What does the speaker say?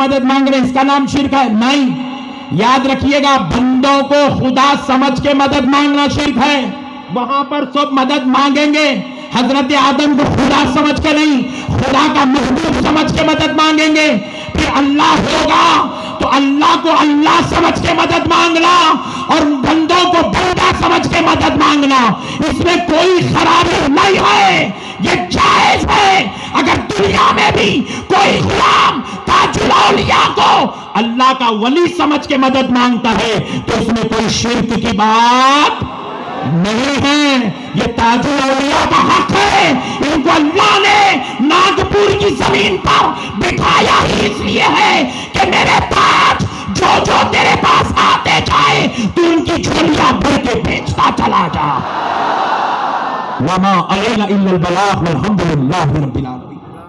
مدد مانگ رہے ہیں اس کا نام شرک ہے؟ نہیں، یاد رکھیے گا بندوں کو خدا سمجھ کے مدد مانگنا شرک ہے. وہاں پر سب مدد مانگیں گے، حضرت آدم کو خدا سمجھ کے نہیں، خدا کا محبوب سمجھ کے مدد مانگیں گے. پھر اللہ ہوگا تو اللہ کو اللہ سمجھ کے مدد مانگنا اور بندوں کو بندہ سمجھ کے مدد مانگنا، اس میں کوئی خرابی نہیں ہے، یہ جائز ہے. اگر دنیا میں بھی کوئی غلام تاج الاولیاء کو اللہ کا ولی سمجھ کے مدد مانگتا ہے تو اس میں کوئی شرک کی بات نہیں ہے. یہ تاج الاولیاء کا حق ہے. ان کو اللہ نے ناگپور کی زمین پر بٹھایا ہی اس لیے ہے کہ میرے تاج جو تیرے پاس آتے جائے تو ان کی جھولیاں بھر کے بیچتا چلا جا. وما علینا الا البلاغ والحمد للہ رب العالمین.